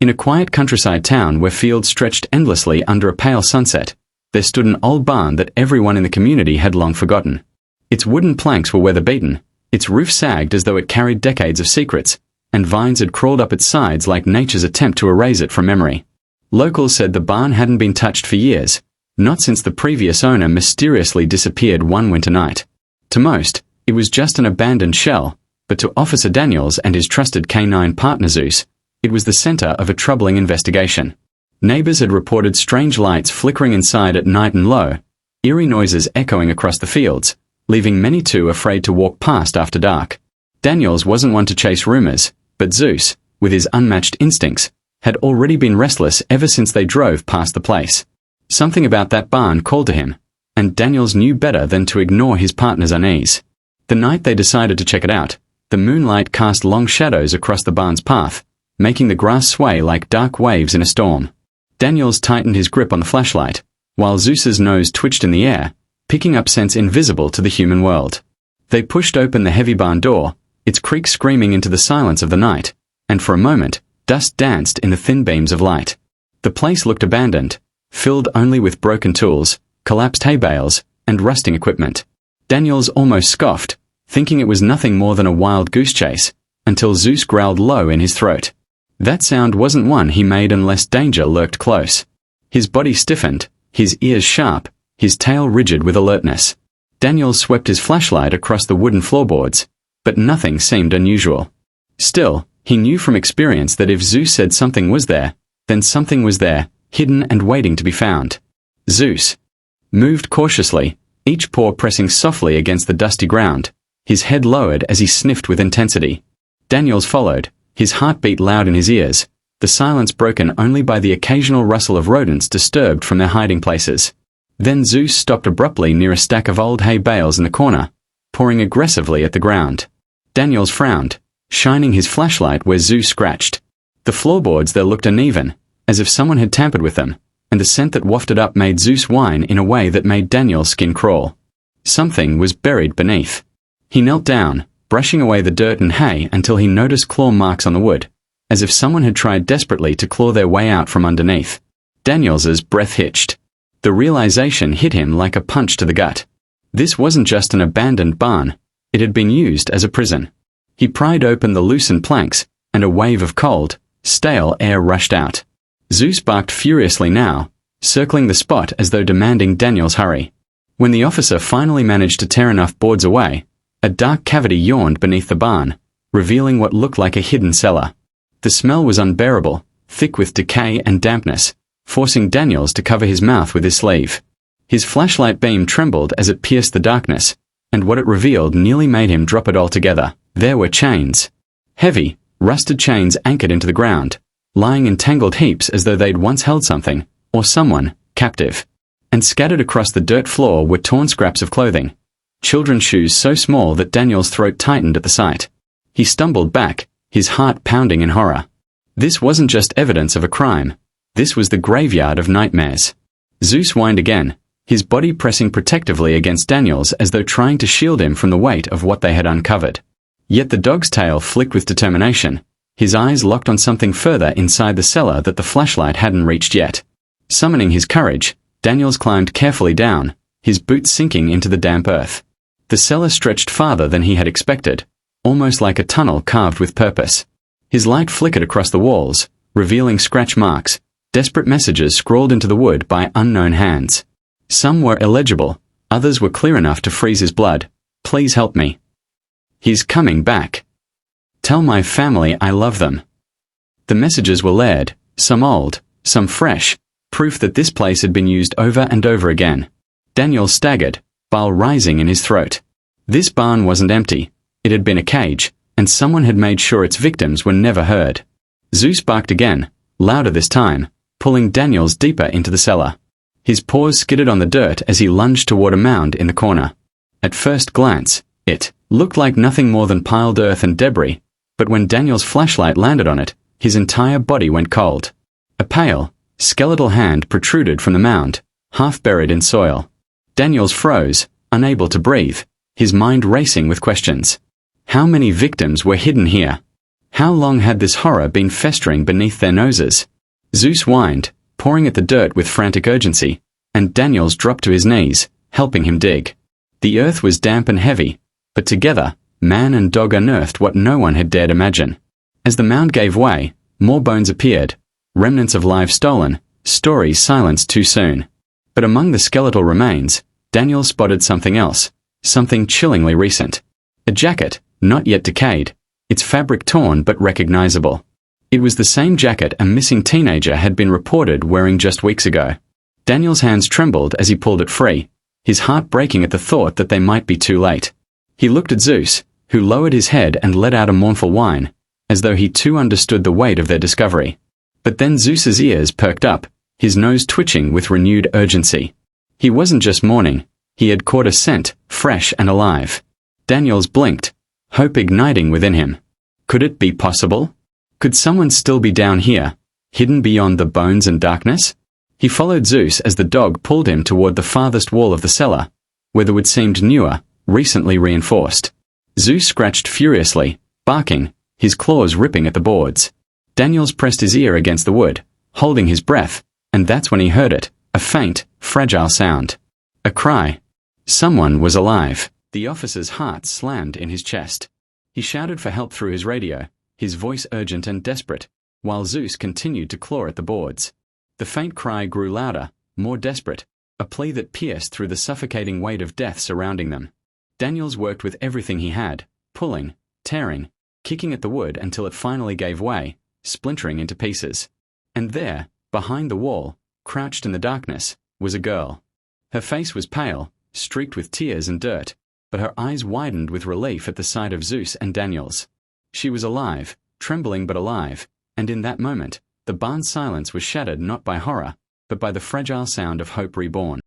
In a quiet countryside town where fields stretched endlessly under a pale sunset, there stood an old barn that everyone in the community had long forgotten. Its wooden planks were weather-beaten, its roof sagged as though it carried decades of secrets, and vines had crawled up its sides like nature's attempt to erase it from memory. Locals said the barn hadn't been touched for years, not since the previous owner mysteriously disappeared one winter night. To most, it was just an abandoned shell, but to Officer Daniels and his trusted K9 partner Zeus, it was the center of a troubling investigation. Neighbors had reported strange lights flickering inside at night and low, eerie noises echoing across the fields, leaving many too afraid to walk past after dark. Daniels wasn't one to chase rumors, but Zeus, with his unmatched instincts, had already been restless ever since they drove past the place. Something about that barn called to him, and Daniels knew better than to ignore his partner's unease. The night they decided to check it out, the moonlight cast long shadows across the barn's path, making the grass sway like dark waves in a storm. Daniels tightened his grip on the flashlight, while Zeus's nose twitched in the air, picking up scents invisible to the human world. They pushed open the heavy barn door, its creak screaming into the silence of the night, and for a moment, dust danced in the thin beams of light. The place looked abandoned, filled only with broken tools, collapsed hay bales, and rusting equipment. Daniels almost scoffed, thinking it was nothing more than a wild goose chase, until Zeus growled low in his throat. That sound wasn't one he made unless danger lurked close. His body stiffened, his ears sharp, his tail rigid with alertness. Daniels swept his flashlight across the wooden floorboards, but nothing seemed unusual. Still, he knew from experience that if Zeus said something was there, then something was there, hidden and waiting to be found. Zeus moved cautiously, each paw pressing softly against the dusty ground, his head lowered as he sniffed with intensity. Daniels followed, his heartbeat loud in his ears, the silence broken only by the occasional rustle of rodents disturbed from their hiding places. Then Zeus stopped abruptly near a stack of old hay bales in the corner, pouring aggressively at the ground. Daniels frowned, shining his flashlight where Zeus scratched. The floorboards there looked uneven, as if someone had tampered with them, and the scent that wafted up made Zeus whine in a way that made Daniels' skin crawl. Something was buried beneath. He knelt down, brushing away the dirt and hay until he noticed claw marks on the wood, as if someone had tried desperately to claw their way out from underneath. Daniels's breath hitched. The realization hit him like a punch to the gut. This wasn't just an abandoned barn, it had been used as a prison. He pried open the loosened planks, and a wave of cold, stale air rushed out. Zeus barked furiously now, circling the spot as though demanding Daniels hurry. When the officer finally managed to tear enough boards away, a dark cavity yawned beneath the barn, revealing what looked like a hidden cellar. The smell was unbearable, thick with decay and dampness, forcing Daniels to cover his mouth with his sleeve. His flashlight beam trembled as it pierced the darkness, and what it revealed nearly made him drop it altogether. There were chains. Heavy, rusted chains anchored into the ground, lying in tangled heaps as though they'd once held something, or someone, captive. And scattered across the dirt floor were torn scraps of clothing, children's shoes so small that Daniel's throat tightened at the sight. He stumbled back, his heart pounding in horror. This wasn't just evidence of a crime. This was the graveyard of nightmares. Zeus whined again, his body pressing protectively against Daniel's as though trying to shield him from the weight of what they had uncovered. Yet the dog's tail flicked with determination, his eyes locked on something further inside the cellar that the flashlight hadn't reached yet. Summoning his courage, Daniels climbed carefully down, his boots sinking into the damp earth. The cellar stretched farther than he had expected, almost like a tunnel carved with purpose. His light flickered across the walls, revealing scratch marks, desperate messages scrawled into the wood by unknown hands. Some were illegible, others were clear enough to freeze his blood. Please help me. He's coming back. Tell my family I love them. The messages were layered, some old, some fresh, proof that this place had been used over and over again. Daniel staggered, bile rising in his throat. This barn wasn't empty, it had been a cage, and someone had made sure its victims were never heard. Zeus barked again, louder this time, pulling Daniels deeper into the cellar. His paws skidded on the dirt as he lunged toward a mound in the corner. At first glance, it looked like nothing more than piled earth and debris, but when Daniel's flashlight landed on it, his entire body went cold. A pale, skeletal hand protruded from the mound, half buried in soil. Daniels froze, unable to breathe, his mind racing with questions. How many victims were hidden here? How long had this horror been festering beneath their noses? Zeus whined, pawing at the dirt with frantic urgency, and Daniels dropped to his knees, helping him dig. The earth was damp and heavy, but together, man and dog unearthed what no one had dared imagine. As the mound gave way, more bones appeared, remnants of lives stolen, stories silenced too soon. But among the skeletal remains, Daniel spotted something else, something chillingly recent. A jacket, not yet decayed, its fabric torn but recognizable. It was the same jacket a missing teenager had been reported wearing just weeks ago. Daniel's hands trembled as he pulled it free, his heart breaking at the thought that they might be too late. He looked at Zeus, who lowered his head and let out a mournful whine, as though he too understood the weight of their discovery. But then Zeus's ears perked up, his nose twitching with renewed urgency. He wasn't just mourning, he had caught a scent, fresh and alive. Daniels blinked, hope igniting within him. Could it be possible? Could someone still be down here, hidden beyond the bones and darkness? He followed Zeus as the dog pulled him toward the farthest wall of the cellar, where the wood seemed newer, recently reinforced. Zeus scratched furiously, barking, his claws ripping at the boards. Daniels pressed his ear against the wood, holding his breath, and that's when he heard it, a faint, fragile sound. A cry. Someone was alive. The officer's heart slammed in his chest. He shouted for help through his radio, his voice urgent and desperate, while Zeus continued to claw at the boards. The faint cry grew louder, more desperate, a plea that pierced through the suffocating weight of death surrounding them. Daniels worked with everything he had, pulling, tearing, kicking at the wood until it finally gave way, splintering into pieces. And there, behind the wall, crouched in the darkness, was a girl. Her face was pale, streaked with tears and dirt, but her eyes widened with relief at the sight of Zeus and Daniels. She was alive, trembling but alive, and in that moment, the barn's silence was shattered not by horror, but by the fragile sound of hope reborn.